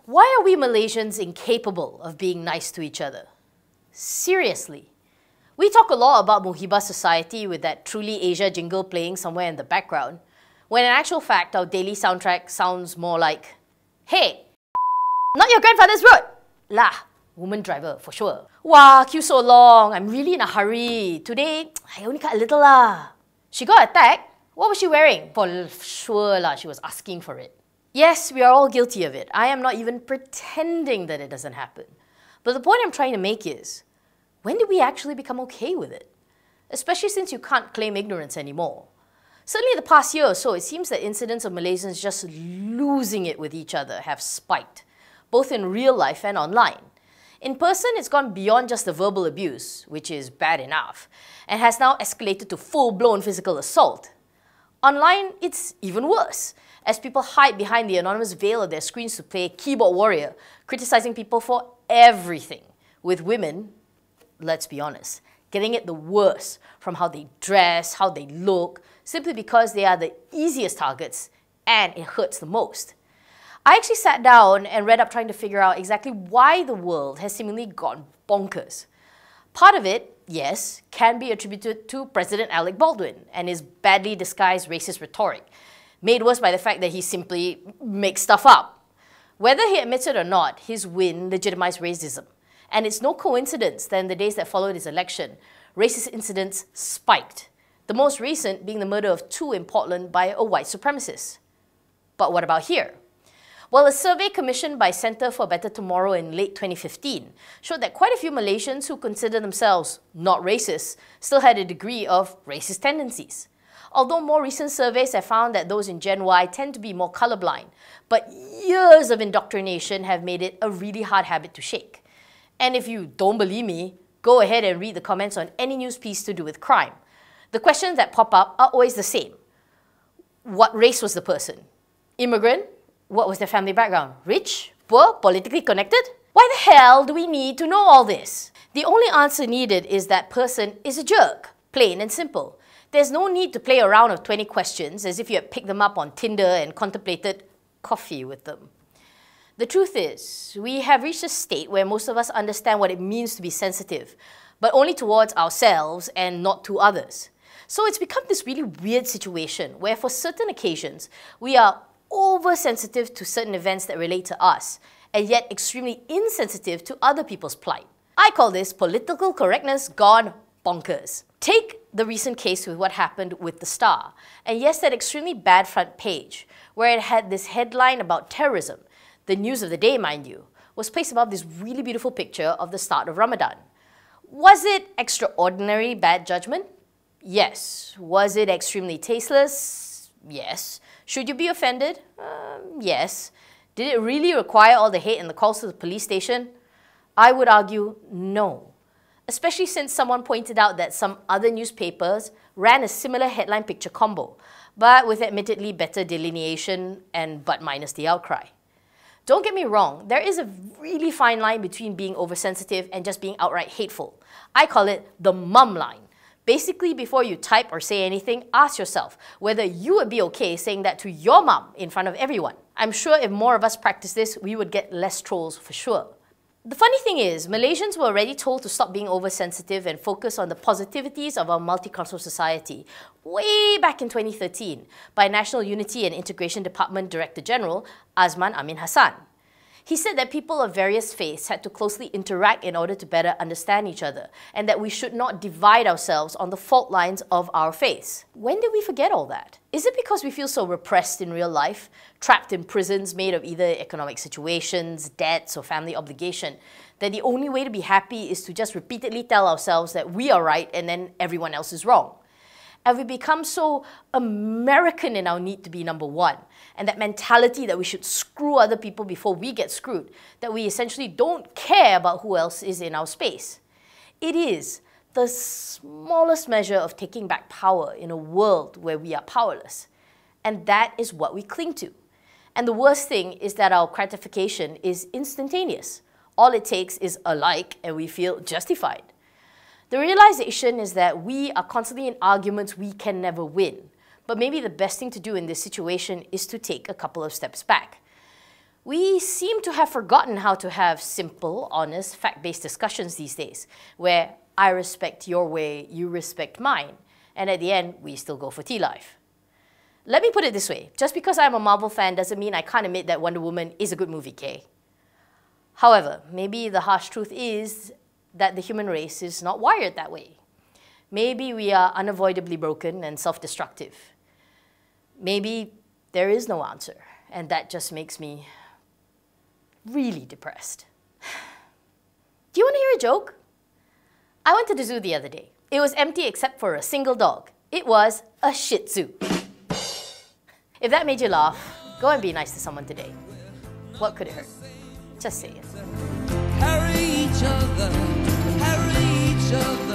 Why are we Malaysians incapable of being nice to each other? Seriously. We talk a lot about Muhibah society with that Truly Asia jingle playing somewhere in the background, when in actual fact our daily soundtrack sounds more like, "Hey, not your grandfather's road!" Lah, woman driver for sure. "Wow, queue so long, I'm really in a hurry. Today, I only cut a little lah." She got attacked? What was she wearing? For sure lah, she was asking for it. Yes, we are all guilty of it. I am not even pretending that it doesn't happen. But the point I'm trying to make is, when did we actually become okay with it? Especially since you can't claim ignorance anymore. Certainly the past year or so, it seems that incidents of Malaysians just losing it with each other have spiked, both in real life and online. In person, it's gone beyond just the verbal abuse, which is bad enough, and has now escalated to full-blown physical assault. Online, it's even worse, as people hide behind the anonymous veil of their screens to play keyboard warrior, criticizing people for everything, with women, let's be honest, getting it the worst from how they dress, how they look, simply because they are the easiest targets and it hurts the most. I actually sat down and read up trying to figure out exactly why the world has seemingly gone bonkers. Part of it, yes, can be attributed to President Alec Baldwin and his badly disguised racist rhetoric, made worse by the fact that he simply makes stuff up. Whether he admits it or not, his win legitimized racism. And it's no coincidence that in the days that followed his election, racist incidents spiked, the most recent being the murder of 2 in Portland by a white supremacist. But what about here? Well, a survey commissioned by Centre for a Better Tomorrow in late 2015 showed that quite a few Malaysians who consider themselves not racist still had a degree of racist tendencies. Although more recent surveys have found that those in Gen Y tend to be more colourblind, but years of indoctrination have made it a really hard habit to shake. And if you don't believe me, go ahead and read the comments on any news piece to do with crime. The questions that pop up are always the same. What race was the person? Immigrant? What was their family background? Rich? Poor? Politically connected? Why the hell do we need to know all this? The only answer needed is that person is a jerk. Plain and simple. There's no need to play around with 20 questions as if you had picked them up on Tinder and contemplated coffee with them. The truth is, we have reached a state where most of us understand what it means to be sensitive, but only towards ourselves and not to others. So it's become this really weird situation where for certain occasions, we are oversensitive to certain events that relate to us, and yet extremely insensitive to other people's plight. I call this political correctness gone bonkers. Take the recent case with what happened with The Star, and yes, that extremely bad front page, where it had this headline about terrorism. The news of the day, mind you, was placed above this really beautiful picture of the start of Ramadan. Was it extraordinary bad judgment? Yes. Was it extremely tasteless? Yes. Should you be offended? Yes. Did it really require all the hate and the calls to the police station? I would argue no. Especially since someone pointed out that some other newspapers ran a similar headline picture combo, but with admittedly better delineation and but minus the outcry. Don't get me wrong, there is a really fine line between being oversensitive and just being outright hateful. I call it the mum line. Basically, before you type or say anything, ask yourself whether you would be okay saying that to your mum in front of everyone. I'm sure if more of us practice this, we would get less trolls for sure. The funny thing is, Malaysians were already told to stop being oversensitive and focus on the positivities of our multicultural society way back in 2013 by National Unity and Integration Department Director General Azman Amin Hassan. He said that people of various faiths had to closely interact in order to better understand each other, and that we should not divide ourselves on the fault lines of our faiths. When did we forget all that? Is it because we feel so repressed in real life, trapped in prisons made of either economic situations, debts, or family obligation, that the only way to be happy is to just repeatedly tell ourselves that we are right and then everyone else is wrong? Have we become so American in our need to be number one, and that mentality that we should screw other people before we get screwed, that we essentially don't care about who else is in our space? It is the smallest measure of taking back power in a world where we are powerless. And that is what we cling to. And the worst thing is that our gratification is instantaneous. All it takes is a like and we feel justified. The realization is that we are constantly in arguments we can never win. But maybe the best thing to do in this situation is to take a couple of steps back. We seem to have forgotten how to have simple, honest, fact-based discussions these days, where I respect your way, you respect mine, and at the end, we still go for tea life. Let me put it this way, just because I'm a Marvel fan doesn't mean I can't admit that Wonder Woman is a good movie, Kay. However, maybe the harsh truth is that the human race is not wired that way. Maybe we are unavoidably broken and self-destructive. Maybe there is no answer, and that just makes me really depressed. Do you want to hear a joke? I went to the zoo the other day. It was empty except for a single dog. It was a Shih Tzu. If that made you laugh, go and be nice to someone today. What could it hurt? Just say it. Carry each other, carry each other.